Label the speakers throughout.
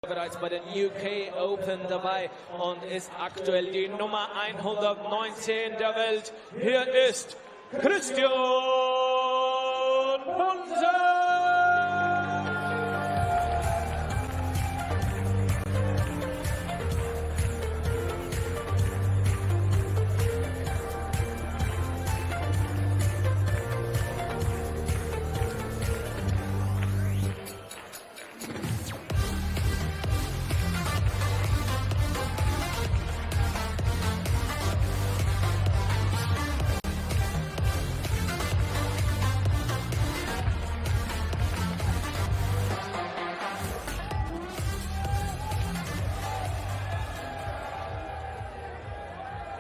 Speaker 1: bereits bei den UK Open dabei und ist aktuell die Nummer 119 der Welt. Hier ist Christian Bunse!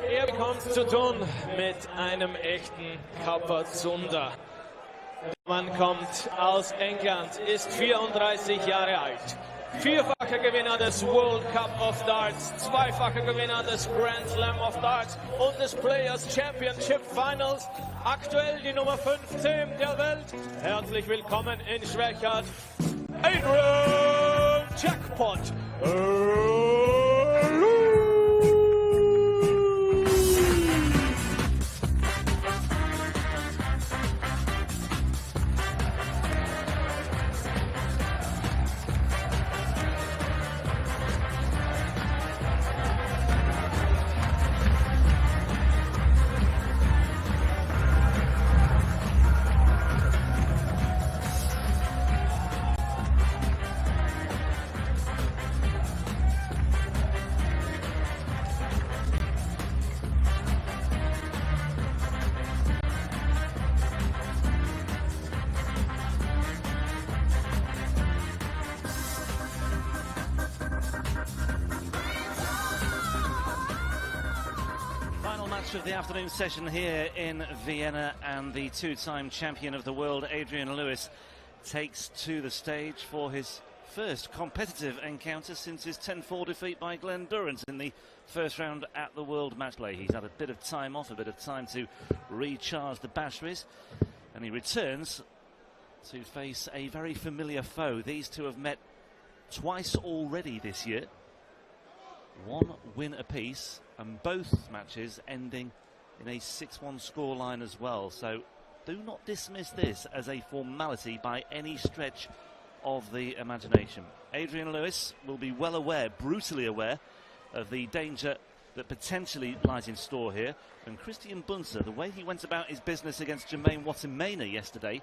Speaker 1: Er bekommt zu tun mit einem echten Kapazunder. Der Mann kommt aus England, ist 34 Jahre alt. Vierfacher Gewinner des World Cup of Darts, zweifacher Gewinner des Grand Slam of Darts und des Players Championship Finals. Aktuell die Nummer 15 der Welt. Herzlich willkommen in Schwächert, Adrian Jackpot.
Speaker 2: Match of the afternoon session here in Vienna, and the two-time champion of the world, Adrian Lewis, takes to the stage for his first competitive encounter since his 10-4 defeat by Glenn Durrant in the first round at the World Matchplay. He's had a bit of time off, a bit of time to recharge the batteries, and he returns to face a very familiar foe. These two have met twice already this year. One win apiece, and both matches ending in a 6-1 scoreline as well. So do not dismiss this as a formality by any stretch of the imagination. Adrian Lewis will be well aware, brutally aware, of the danger that potentially lies in store here. And Christian Bunse, the way he went about his business against Jermaine Wattimena yesterday,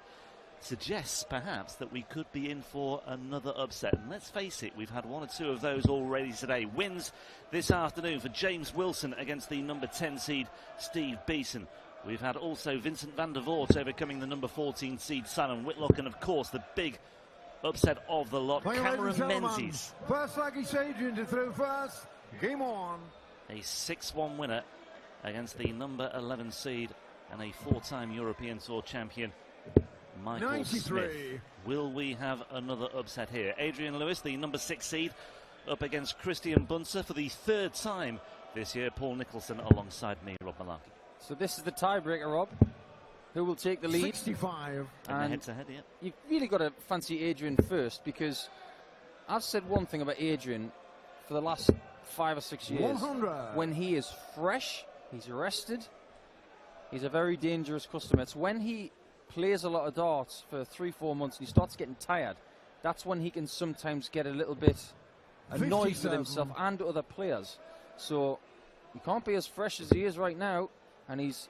Speaker 2: suggests perhaps that we could be in for another upset. And let's face it, we've had one or two of those already today. Wins this afternoon for James Wilson against the number 10 seed Steve Beeson. We've had also Vincent van der Voort overcoming the number 14 seed Simon Whitlock, and of course the big upset of the lot, Cameron Menzies.
Speaker 3: First lucky Adrian to throw first. Game on.
Speaker 2: A 6-1 winner against the number 11 seed and a four-time European Tour champion, Michael
Speaker 3: 93.
Speaker 2: Smith. Will we have another upset here? Adrian Lewis, the number 6 seed, up against Christian Bunse for the third time this year. Paul Nicholson alongside me, Rob Malarkey.
Speaker 4: So this is the tiebreaker, Rob. Who will take the lead?
Speaker 3: 65.
Speaker 2: And head-to-head, yeah.
Speaker 4: You've really got to fancy Adrian first, because I've said one thing about Adrian for the last 5 or 6 years.
Speaker 3: 100.
Speaker 4: When he is fresh, he's rested, he's a very dangerous customer. It's when he plays a lot of darts for 3-4 months and he starts getting tired, that's when he can sometimes get a little bit annoyed
Speaker 3: 57.
Speaker 4: with himself and other players. So he can't be as fresh as he is right now, and he's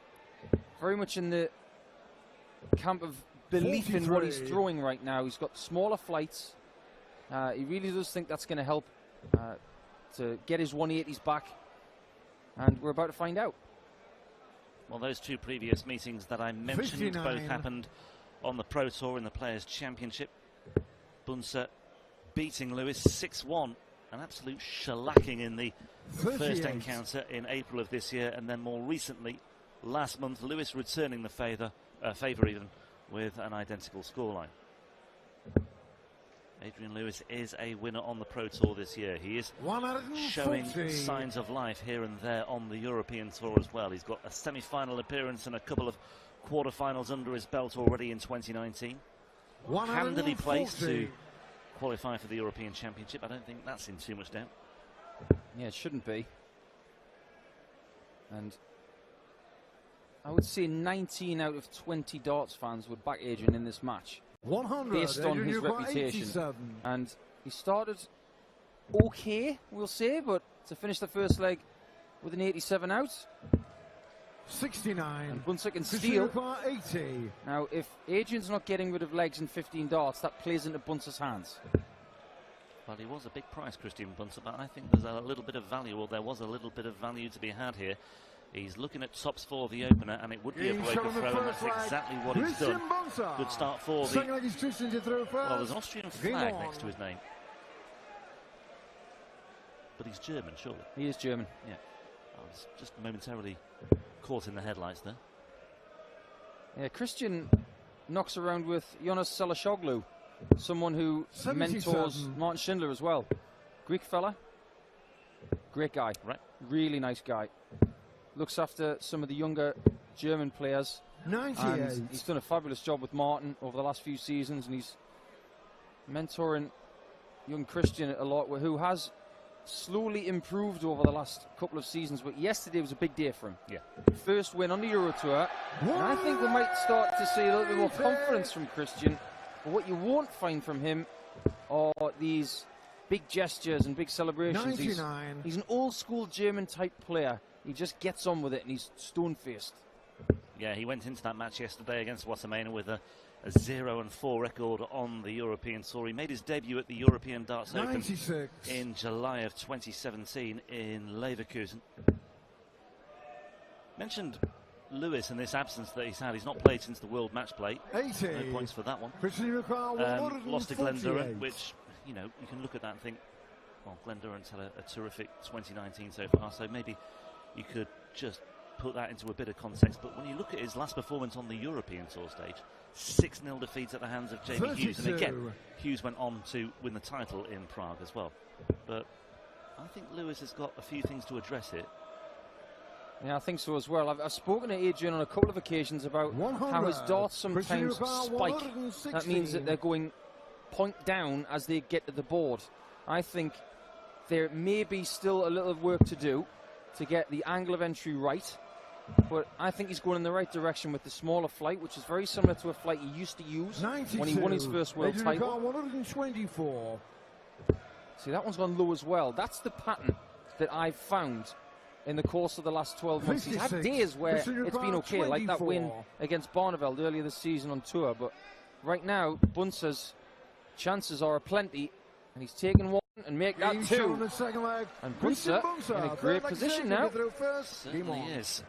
Speaker 4: very much in the camp of belief
Speaker 3: 43.
Speaker 4: in what he's throwing right now. He's got smaller flights. He really does think that's going to help to get his 180s back, and we're about to find out.
Speaker 2: Well, those two previous meetings that I mentioned
Speaker 3: 59.
Speaker 2: both happened on the Pro Tour in the Players' Championship. Bunse beating Lewis 6-1, an absolute shellacking in the
Speaker 3: 38.
Speaker 2: first encounter in April of this year, and then more recently, last month, Lewis returning the favour even with an identical scoreline. Adrian Lewis is a winner on the Pro Tour this year. He is showing signs of life here and there on the European Tour as well. He's got a semi-final appearance and a couple of quarter-finals under his belt already in 2019. Handily placed to qualify for the European Championship. I don't think that's in too much doubt.
Speaker 4: Yeah, it shouldn't be. And I would say 19 out of 20 darts fans would back Adrian in this match,
Speaker 3: 100
Speaker 4: based on his reputation. And he started okay, we'll say, but to finish the first leg with an 87 out.
Speaker 3: 69.
Speaker 4: And Bunse can steal.
Speaker 3: 80.
Speaker 4: Now, if Adrian's not getting rid of legs in 15 darts, that plays into Bunse's hands.
Speaker 2: Well, he was a big price, Christian Bunse, but I think there's a little bit of value, or there was a little bit of value to be had here. He's looking at tops for the opener, and it would be a breaker throw, and that's exactly what he's done. Good start for the... Well, there's an Austrian flag next to his name. But he's German, surely.
Speaker 4: He is German.
Speaker 2: Yeah. I was just momentarily caught in the headlights there.
Speaker 4: Yeah, Christian knocks around with Jonas Salashoglu, someone who mentors Martin Schindler as well. Greek fella. Great guy.
Speaker 2: Right.
Speaker 4: Really nice guy. Looks after some of the younger German players.
Speaker 3: 98.
Speaker 4: And he's done a fabulous job with Martin over the last few seasons, and he's mentoring young Christian a lot, who has slowly improved over the last couple of seasons, but yesterday was a big day for him.
Speaker 2: Yeah.
Speaker 4: First win on the Euro Tour, and I think we might start to see a little bit more confidence from Christian. But what you won't find from him are these big gestures and big celebrations. He's an old-school German-type player. He just gets on with it, and he's stone-faced.
Speaker 2: Yeah, he went into that match yesterday against Watermain with a 0-4 record on the European Tour. He made his debut at the European Darts Open in July of 2017 in Leverkusen. Mentioned Lewis in this absence that he's had. He's not played since the World Match Play.
Speaker 3: 80.
Speaker 2: No points for that one. Lost to
Speaker 3: 148.
Speaker 2: Glen Durrant, which, you know, you can look at that and think, well, Glen Durrant's had a terrific 2019 so far, so maybe you could just put that into a bit of context. But when you look at his last performance on the European Tour stage, 6-0 defeat at the hands of Jamie Hughes. And again, Hughes went on to win the title in Prague as well. But I think Lewis has got a few things to address here.
Speaker 4: Yeah, I think so as well. I've spoken to Adrian on a couple of occasions about how his darts sometimes spike. That means that they're going point down as they get to the board. I think there may be still a little work to do to get the angle of entry right, but I think he's going in the right direction with the smaller flight, which is very similar to a flight he used to use when he won his first world title.
Speaker 3: 124.
Speaker 4: See, that one's gone low as well. That's the pattern that I've found in the course of the last 12 months. He's had days where it's been okay, like that win against Barneveld earlier this season on tour, but right now Bunse's chances are aplenty, and he's taken one and make that two. And Bunse in a great position now.
Speaker 2: Certainly is.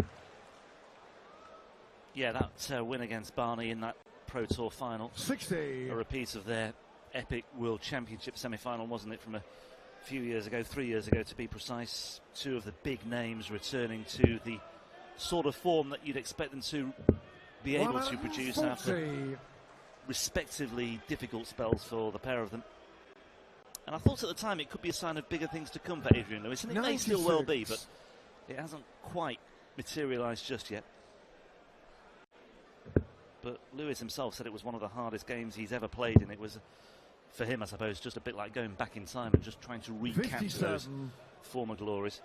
Speaker 2: Yeah, that win against Barney in that Pro Tour final.
Speaker 3: 60.
Speaker 2: A repeat of their epic World Championship semi-final, wasn't it, from a few years ago, 3 years ago to be precise. Two of the big names returning to the sort of form that you'd expect them to be able to produce after respectively difficult spells for the pair of them. And I thought at the time it could be a sign of bigger things to come for Adrian Lewis, and it may still well be, but it hasn't quite materialised just yet. But Lewis himself said it was one of the hardest games he's ever played, and it was, for him, I suppose, just a bit like going back in time and just trying to recapture those former glories.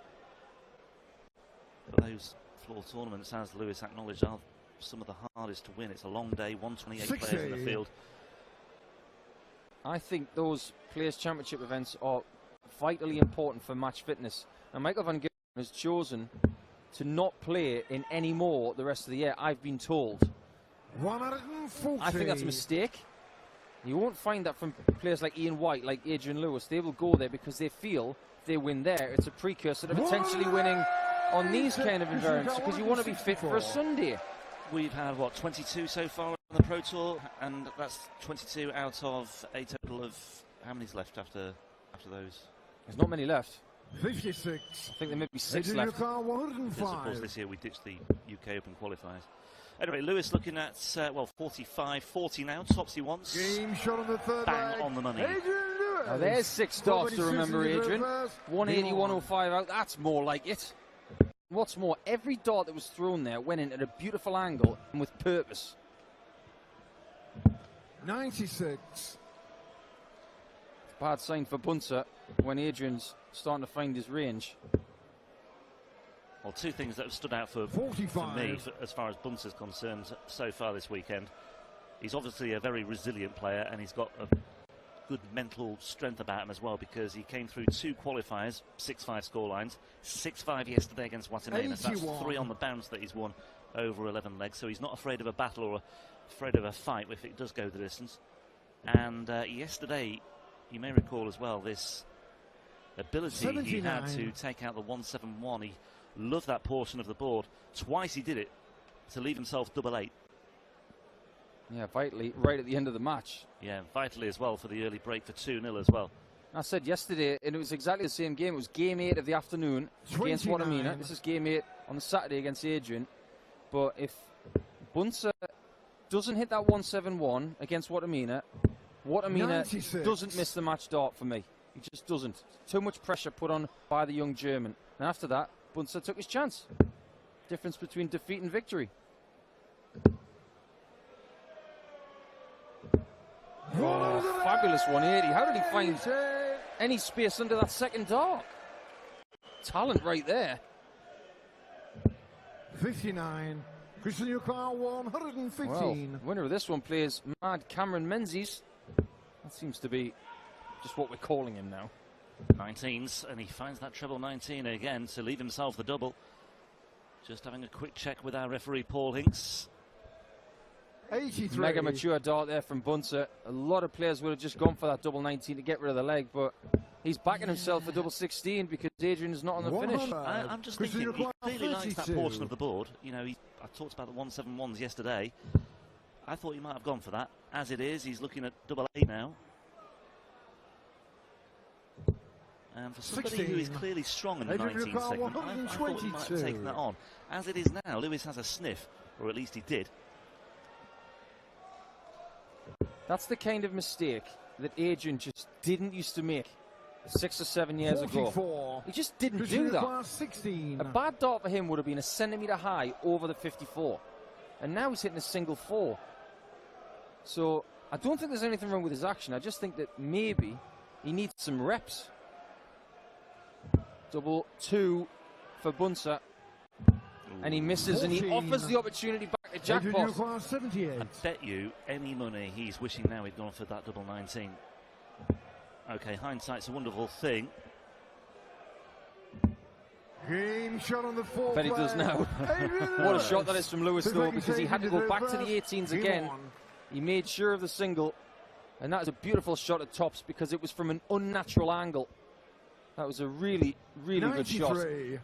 Speaker 2: But those floor tournaments, as Lewis acknowledged, are some of the hardest to win. It's a long day, 128 players in the field.
Speaker 4: I think those Players' Championship events are vitally important for match fitness. And Michael van Gerwen has chosen to not play in any more the rest of the year, I've been told.
Speaker 3: 140.
Speaker 4: I think that's a mistake. You won't find that from players like Ian White, like Adrian Lewis. They will go there because they feel if they win there, it's a precursor to potentially winning on these kind of environments, because you want to be fit for a Sunday.
Speaker 2: We've had, what, 22 so far on the Pro Tour, and that's 22 out of a total of... How many's left after those?
Speaker 4: There's not many left.
Speaker 3: 56.
Speaker 4: I think there may be 6 left.
Speaker 2: Yes, of course, this year we ditched the UK Open qualifiers. Anyway, Lewis looking at, well, 45-40 now, tops he wants.
Speaker 3: Game shot on the third
Speaker 2: Bang
Speaker 3: leg.
Speaker 2: on the money.
Speaker 4: Now there's 6 starts to remember, Adrian. 180, 105 out, that's more like it. What's more, every dart that was thrown there went in at a beautiful angle and with purpose.
Speaker 3: 96.
Speaker 4: bad sign for Bunse when Adrian's starting to find his range.
Speaker 2: Well, two things that have stood out for me as far as Bunse is concerned so far this weekend. He's obviously a very resilient player, and he's got a good mental strength about him as well, because he came through 2 qualifiers, 6-5 scorelines, 6-5 yesterday against Guatemala. That's 3 on the bounce that he's won over 11 legs, so he's not afraid of a battle or afraid of a fight if it does go the distance. And yesterday, you may recall as well, this ability 79. He had to take out the 171. He loved that portion of the board. Twice he did it to leave himself double 8.
Speaker 4: Yeah, vitally, right at the end of the match.
Speaker 2: Yeah, vitally as well for the early break for 2-0 as well.
Speaker 4: I said yesterday, and it was exactly the same game. It was game 8 of the afternoon against Guatemala. This is game 8 on the Saturday against Adrian. But if Bunse doesn't hit that 171 against Guatemala doesn't miss the match start for me. He just doesn't. Too much pressure put on by the young German. And after that, Bunse took his chance. Difference between defeat and victory. Oh, fabulous 180. How did he find any space under that second dart? Talent right there.
Speaker 3: 59. Christian Yukar 115.
Speaker 4: Well, winner of this one plays Mad Cameron Menzies. That seems to be just what we're calling him now.
Speaker 2: 19s, and he finds that treble 19 again to leave himself the double. Just having a quick check with our referee Paul Hinks.
Speaker 3: 83.
Speaker 4: Mega mature dart there from Bunse. A lot of players would have just gone for that double 19 to get rid of the leg, but he's backing himself for double 16 because Adrian is not on the finish.
Speaker 2: I'm just thinking, he clearly likes that portion of the board. You know, I talked about the 171s yesterday. I thought he might have gone for that. As it is, he's looking at double 8 now. And for somebody
Speaker 3: 16.
Speaker 2: who is clearly strong in the 19 segment, I thought he might have taken that on. As it is now, Lewis has a sniff, or at least he did.
Speaker 4: That's the kind of mistake that Adrian just didn't used to make 6 or 7 years
Speaker 3: 44.
Speaker 4: ago. He just didn't do that. 16. A bad dart for him would have been a centimetre high over the 54. And now he's hitting a single 4. So I don't think there's anything wrong with his action. I just think that maybe he needs some reps. Double 2 for Bunse. And he misses, 14. And he offers the opportunity back to jackpot.
Speaker 2: I bet you any money he's wishing now he'd gone for that double 19. Okay, hindsight's a wonderful thing.
Speaker 3: Game shot on the 4th.
Speaker 4: Bet he does now. What a shot that is from Lewis, though, because he had to go back to the 18s again. He made sure of the single, and that is a beautiful shot at tops because it was from an unnatural angle. That was a really, really 93. Good shot.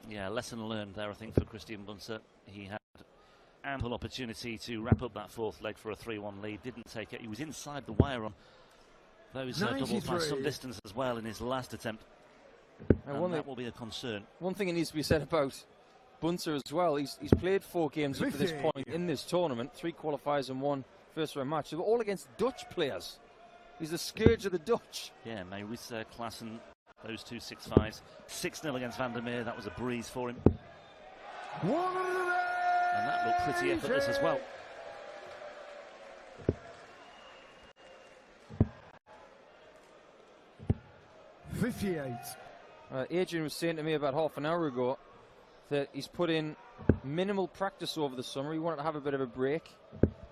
Speaker 2: Yeah, lesson learned there, I think, for Christian Bunse. He had ample opportunity to wrap up that 4th leg for a 3-1 lead. Didn't take it. He was inside the wire on those doubles by some distance as well in his last attempt. And that will be a concern.
Speaker 4: One thing that needs to be said about Bunse as well, he's played 4 games up to this point in this tournament, 3 qualifiers and 1 first-round match. They were all against Dutch players. He's the scourge of the Dutch.
Speaker 2: Yeah, Meyrisa, Klassen, those 2 6-5s. 6-0 against Van der Meer, that was a breeze for him. And that looked pretty effortless as well.
Speaker 4: Adrian was saying to me about half an hour ago that he's put in minimal practice over the summer. He wanted to have a bit of a break,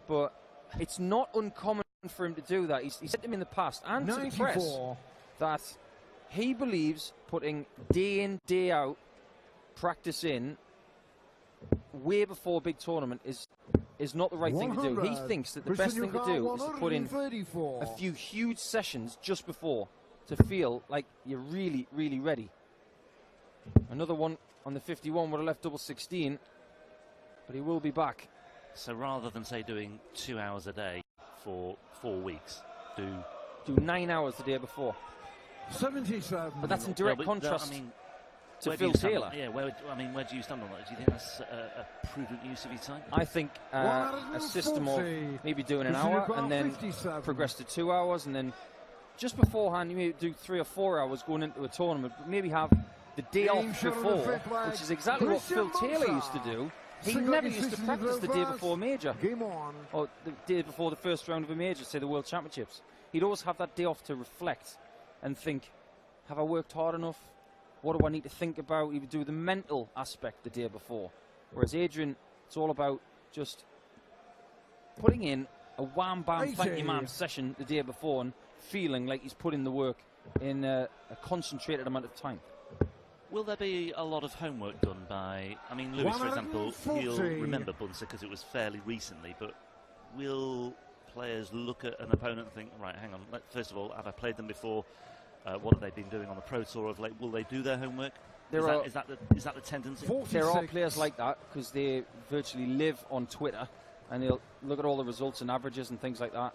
Speaker 4: but it's not uncommon for him to do that. He said to me in the past and to the press that he believes putting day in, day out practice in way before a big tournament is not the right thing to do. He thinks that the best thing to do is to put in a few huge sessions just before to feel like you're really, really ready. Another one on the 51 would have left double 16, but he will be back.
Speaker 2: So rather than, say, doing 2 hours a day for 4 weeks, do
Speaker 4: 9 hours the day before.
Speaker 3: 77.
Speaker 4: But that's in direct contrast to Phil Taylor.
Speaker 2: Yeah, where do you stand on that? Do you think that's a prudent use of your time?
Speaker 4: I think a system of maybe doing an hour and then progress to 2 hours, and then just beforehand you may do 3 or 4 hours going into a tournament, but maybe have the day off before, which is exactly what Phil Taylor used to do He never used to practice the day before a major.
Speaker 3: Game on.
Speaker 4: Or the day before the first round of a major, say the World Championships. He'd always have that day off to reflect and think, have I worked hard enough? What do I need to think about? He would do the mental aspect the day before. Whereas Adrian, it's all about just putting in a wham-bam, thank you ma'am session the day before and feeling like he's put in the work in a concentrated amount of time.
Speaker 2: Will there be a lot of homework done by, I mean, Lewis, for example, he'll remember Bunse because it was fairly recently, but will players look at an opponent and think, right, hang on, first of all, have I played them before? What have they been doing on the Pro Tour of late? Will they do their homework? Is that the tendency?
Speaker 3: 46.
Speaker 4: There are players like that because they virtually live on Twitter and they'll look at all the results and averages and things like that.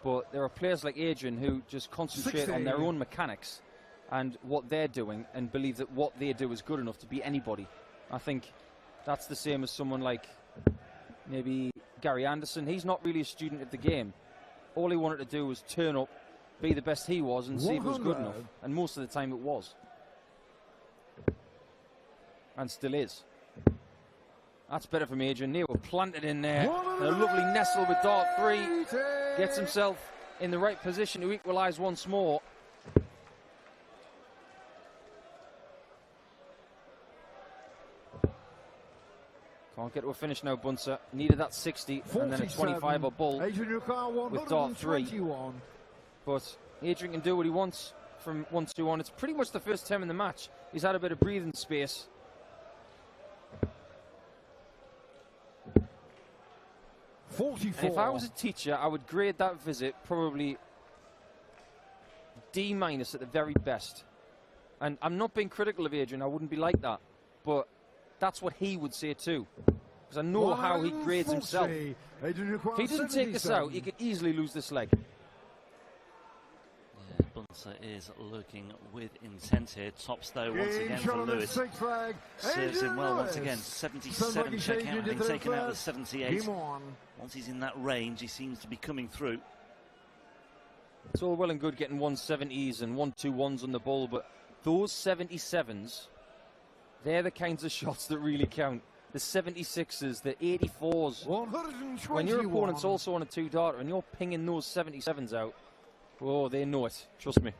Speaker 4: But there are players like Adrian who just concentrate on their own mechanics and what they're doing and believe that what they do is good enough to beat anybody. I think that's the same as someone like maybe Gary Anderson. He's not really a student of the game. All he wanted to do was turn up, be the best he was and see if it was good enough. And most of the time it was. And still is. That's better from Adrian. They were planted in there. A lovely nestle with dart 3. Gets himself in the right position to equalise once more. Can't get to a finish now, Bunse. Needed that 60 and then a 25 or bull with dart 3. But Adrian can do what he wants from 1-2 on. It's pretty much the first 10 in the match. He's had a bit of breathing space. And if I was a teacher, I would grade that visit probably D- at the very best. And I'm not being critical of Adrian, I wouldn't be like that. But that's what he would say too. Because I know how he grades himself. If he doesn't take this out, he could easily lose this leg.
Speaker 2: Yeah, Bunse is looking with intent here. Tops though once again for Lewis. Serves him well once again. 77 check out, having taken out the 78. Once he's in that range, he seems to be coming through.
Speaker 4: It's all well and good getting 170s and 121s on the ball, but those 77s, they're the kinds of shots that really count. The 76s, the 84s. When your opponent's also on a 2-darter and you're pinging those 77s out, oh, they know it. Trust me.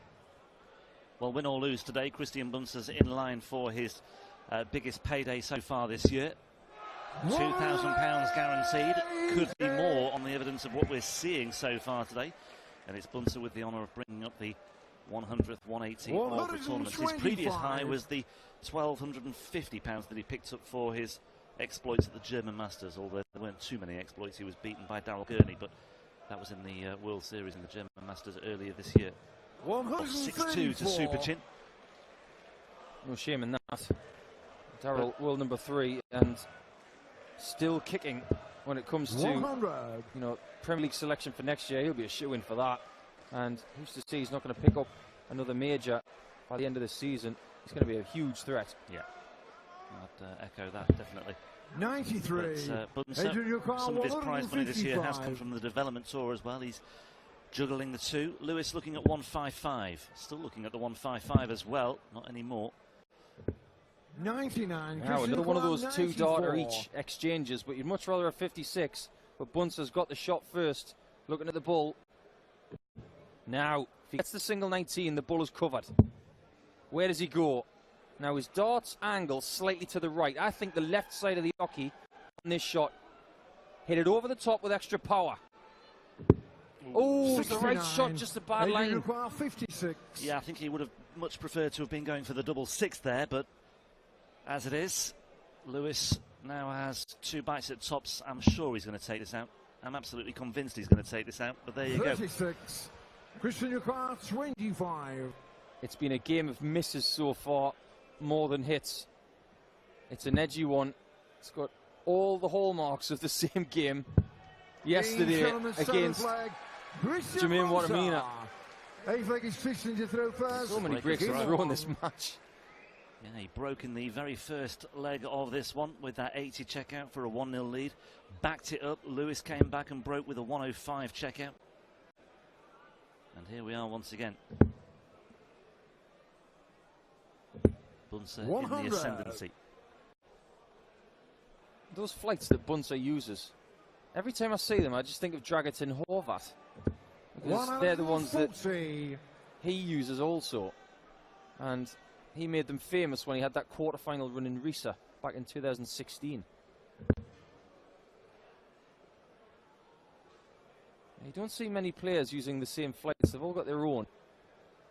Speaker 2: Well, win or lose today, Christian Bunse's in line for his biggest payday so far this year. £2,000 guaranteed. Could be more on the evidence of what we're seeing so far today. And it's Bunse with the honour of bringing up the 100th 180 of the tournament. His previous high was the £1,250 that he picked up for his exploits at the German Masters, although there weren't too many exploits. He was beaten by Darryl Gurney, but that was in the World Series in the German Masters earlier this year. 6-2 to Super Chin.
Speaker 4: No shame in that. Darryl, world number 3, and still kicking when it comes to Premier League selection for next year. He'll be a shoo-in for that. And who's to say he's not going to pick up another major by the end of the season. He's going to be a huge threat.
Speaker 2: Yeah, I'd echo that, definitely.
Speaker 3: 93.
Speaker 2: But Bunse, some of his prize money this year has come from the development tour as well. He's juggling the two. Lewis looking at 155. Still looking at the 155 as well. Not anymore.
Speaker 3: 99.
Speaker 4: Now another one of those 2-darter each exchanges, but you'd much rather have 56. But Bunse's got the shot first. Looking at the bull. Now, if he gets the single 19, the bull is covered. Where does he go? Now his dart's angle slightly to the right. I think the left side of the hockey on this shot hit it over the top with extra power. Oh, the right shot, just a bad line.
Speaker 3: 56.
Speaker 2: Yeah, I think he would have much preferred to have been going for the double 6 there, but as it is, Lewis now has 2 bites at tops. I'm sure he's going to take this out. I'm absolutely convinced he's going to take this out, but there you
Speaker 3: 36.
Speaker 2: go.
Speaker 3: Christian Yukar, 25.
Speaker 4: It's been a game of misses so far, more than hits. It's an edgy one. It's got all the hallmarks of the same game yesterday against Jermaine Watamina. So many breaks to throw in this match.
Speaker 2: Yeah, he broke in the very first leg of this one with that 80 checkout for a 1-0 lead. Backed it up. Lewis came back and broke with a 105 checkout. And here we are once again. Bunse in the ascendancy.
Speaker 4: Those flights that Bunse uses, every time I see them, I just think of Dragutin Horvat. Because they're the ones that he uses also. And he made them famous when he had that quarter-final run in Riesa back in 2016. You don't see many players using the same flights. They've all got their own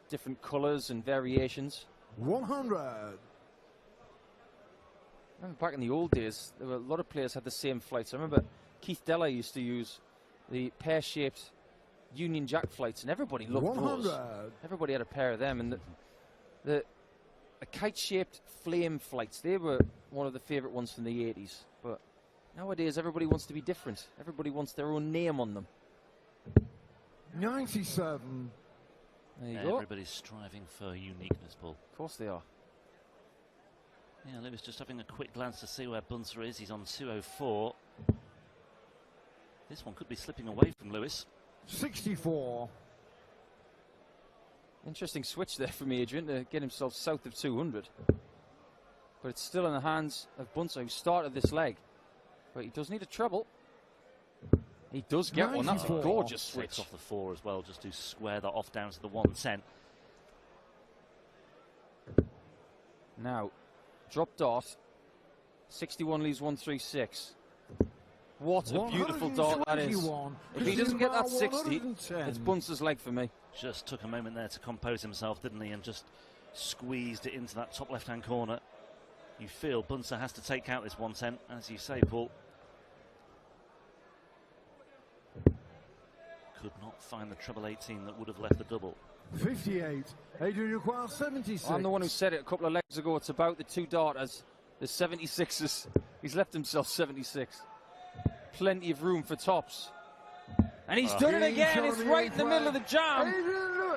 Speaker 4: different colours and variations.
Speaker 3: 100.
Speaker 4: Remember back in the old days, there were a lot of players had the same flights. I remember Keith Deller used to use the pear-shaped Union Jack flights, and everybody loved
Speaker 3: 100.
Speaker 4: those. Everybody had a pair of them, and the kite-shaped flame flights, they were one of the favourite ones from the 80s. But nowadays, everybody wants to be different. Everybody wants their own name on them.
Speaker 3: 97.
Speaker 4: There you go.
Speaker 2: Everybody's striving for uniqueness, Paul.
Speaker 4: Of course they are.
Speaker 2: Yeah, Lewis just having a quick glance to see where Bunse is. He's on 204. This one could be slipping away from Lewis.
Speaker 3: 64.
Speaker 4: Interesting switch there from Adrian to get himself south of 200. But it's still in the hands of Bunse, who started this leg. But he does need a treble. He does get one. That's a gorgeous switch.
Speaker 2: Takes off the 4 as well, just to square that off down to the 110.
Speaker 4: Now, drop dart. 61 leaves 136. What a beautiful dart that is. If he doesn't get that 60, it's Bunse's leg for me.
Speaker 2: Just took a moment there to compose himself, didn't he? And just squeezed it into that top left-hand corner. You feel Bunse has to take out this 110, as you say, Paul. Could not find the treble 18 that would have left the double.
Speaker 3: 58. Adrian requires 76.
Speaker 4: I'm the one who said it a couple of legs ago. It's about the two darters. The 76ers. He's left himself 76. Plenty of room for tops. And he's done it again. It's right in the middle of the jam.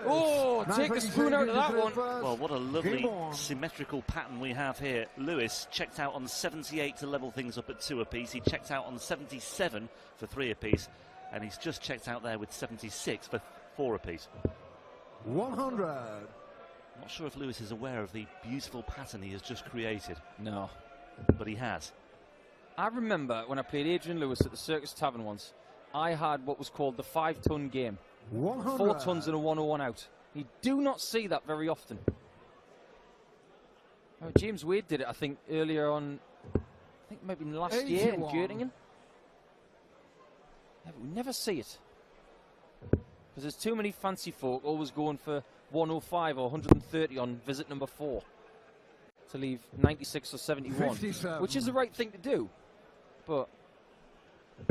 Speaker 4: Oh, take a spoon out of that one.
Speaker 2: Well, what a lovely symmetrical pattern we have here. Lewis checked out on 78 to level things up at 2 apiece. He checked out on 77 for 3 apiece. And he's just checked out there with 76 for 4 apiece.
Speaker 3: 100.
Speaker 2: Not sure if Lewis is aware of the beautiful pattern he has just created.
Speaker 4: No.
Speaker 2: But he has.
Speaker 4: I remember when I played Adrian Lewis at the Circus Tavern once, I had what was called the 5-ton game.
Speaker 3: 100.
Speaker 4: 4 tons and a 101 out. You do not see that very often. Oh, James Wade did it, I think, earlier on, I think maybe last year in Göttingen. Yeah, but we never see it. Because there's too many fancy folk always going for 105 or 130 on visit number 4 to leave 96 or 71,
Speaker 3: 57.
Speaker 4: which is the right thing to do. But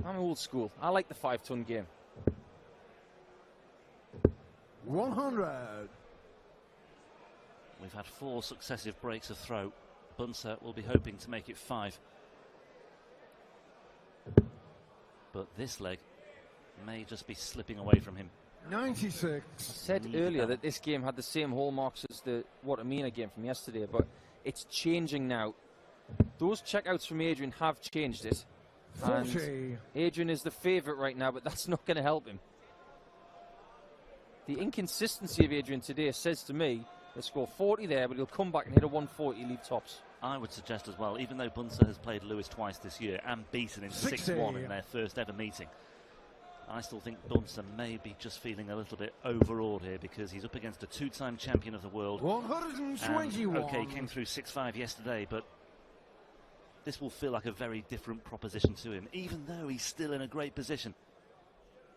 Speaker 4: I'm old school. I like the 5-ton game.
Speaker 3: 100.
Speaker 2: We've had 4 successive breaks of throw. Bunse will be hoping to make it 5. But this leg may just be slipping away from him.
Speaker 3: 96.
Speaker 4: I said earlier that this game had the same hallmarks as the Watamina game from yesterday, but it's changing now. Those checkouts from Adrian have changed it.
Speaker 3: 40.
Speaker 4: And Adrian is the favourite right now, but that's not going to help him. The inconsistency of Adrian today says to me, he'll score 40 there, but he'll come back and hit a 140, leave tops.
Speaker 2: I would suggest as well, even though Bunse has played Lewis twice this year and beaten him 6-1 in their first ever meeting, I still think Bunse may be just feeling a little bit overawed here because he's up against a 2-time champion of the world.
Speaker 3: 121.
Speaker 2: And, okay, came through 6-5 yesterday, but this will feel like a very different proposition to him, even though he's still in a great position.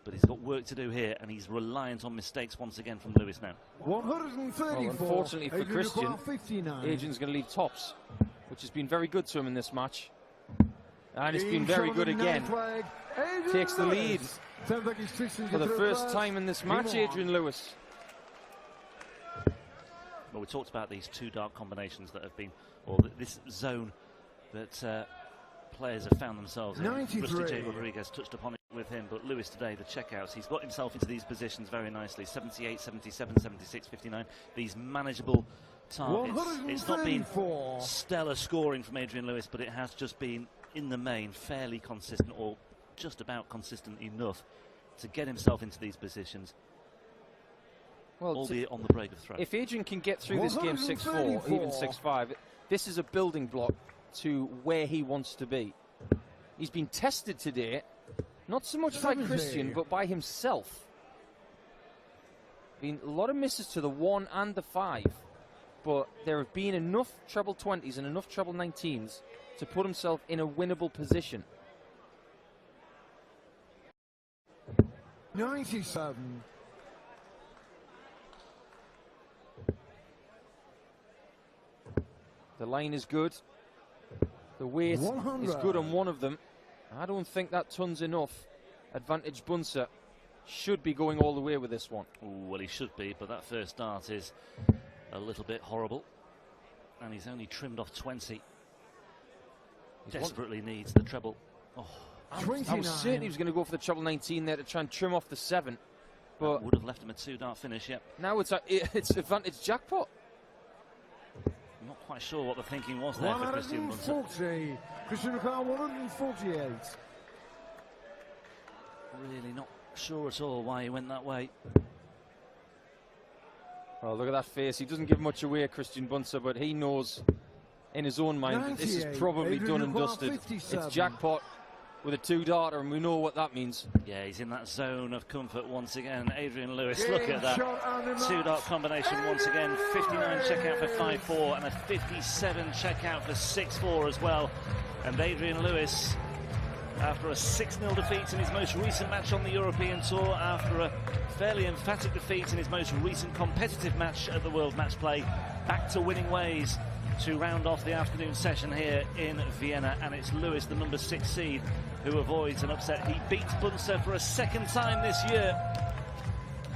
Speaker 2: But he's got work to do here, and he's reliant on mistakes once again from Lewis now.
Speaker 3: 134.
Speaker 4: Well, unfortunately for Christian, Adrian's going to leave tops, which has been very good to him in this match. And it's been very good again. Takes the lead for the first time in this match, Adrian Lewis.
Speaker 2: Well, we talked about these 2 dart combinations that have been, or this zone that players have found themselves in. Rusty J. Rodriguez touched upon it with him, but Lewis today, the checkouts, he's got himself into these positions very nicely. 78, 77, 76, 59. These manageable targets. It's not been stellar scoring from Adrian Lewis, but it has just been, in the main, fairly consistent, or just about consistent enough to get himself into these positions. Well, albeit on the break of throw.
Speaker 4: If Adrian can get through this game 6-4, even 6-5, this is a building block to where he wants to be. He's been tested today, not so much by Christian, but by himself. Been a lot of misses to the 1 and the 5, but there have been enough treble 20s and enough treble 19s to put himself in a winnable position.
Speaker 3: 97.
Speaker 4: The line is good. The weight
Speaker 3: 100.
Speaker 4: is good on one of them. I don't think that ton's enough. Advantage Bunse should be going all the way with this one.
Speaker 2: Ooh, well, he should be, but that first dart is a little bit horrible. And he's only trimmed off 20. Desperately needs the treble. Oh,
Speaker 4: I was certain he was going to go for the treble 19 there to try and trim off the 7. But
Speaker 2: would have left him a 2-dart finish, yep.
Speaker 4: Now it's advantage jackpot.
Speaker 2: I'm not quite sure what the thinking was there for Christian Bunse.
Speaker 3: 140. Christian McCall 148.
Speaker 2: Really not sure at all why he went that way.
Speaker 4: Oh, look at that face. He doesn't give much away, Christian Bunse, but he knows in his own mind that this is probably done and dusted. It's jackpot with a 2-darter, and we know what that means.
Speaker 2: Yeah, he's in that zone of comfort once again. Adrian Lewis, look at that 2-dart combination once again. 59 checkout for 5-4 and a 57 checkout for 6-4 as well. And Adrian Lewis, after a 6-0 defeat in his most recent match on the European Tour, after a fairly emphatic defeat in his most recent competitive match at the World Match Play, back to winning ways to round off the afternoon session here in Vienna. And it's Lewis, the number 6 seed, who avoids an upset. He beats Bunse for a second time this year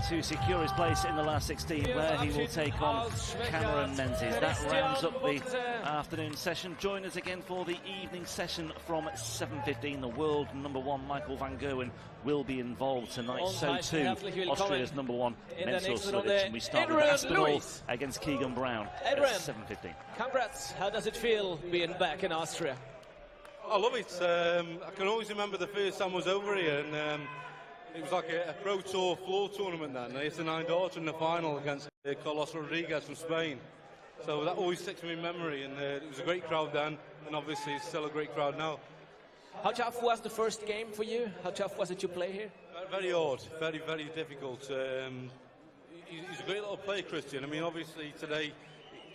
Speaker 2: to secure his place in the last 16, where he will take on Cameron Menzies. That rounds up the afternoon session. Join us again for the evening session from 7:15. The world number 1 Michael van Gerwen will be involved tonight. So too Austria's number 1 Mensur Slivic. And we start with Aspinall against Keegan Brown at 7:15.
Speaker 1: Congrats. How does it feel being back in Austria?
Speaker 5: I love it. I can always remember the first time I was over here, and it was like a Pro Tour floor tournament then. I hit the 9-dart in the final against Carlos Rodriguez from Spain. So that always sticks in my memory, and it was a great crowd then, and obviously it's still a great crowd now.
Speaker 1: How tough was the first game for you? How tough was it to play here?
Speaker 5: Very hard, very, very difficult. He's a great little player, Christian. I mean, obviously today,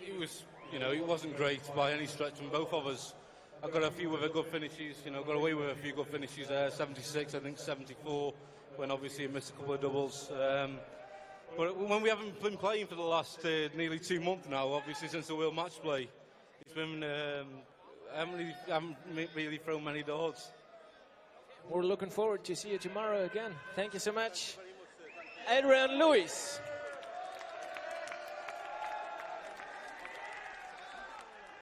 Speaker 5: it wasn't great by any stretch from both of us. I got a few with good finishes, got away with a few good finishes there, 76, I think 74, when obviously I missed a couple of doubles. But when we haven't been playing for the last nearly 2 months now, obviously since the World Match Play, it's been, I haven't really thrown many darts.
Speaker 1: We're looking forward to see you tomorrow again. Thank you so much. Adrian Lewis.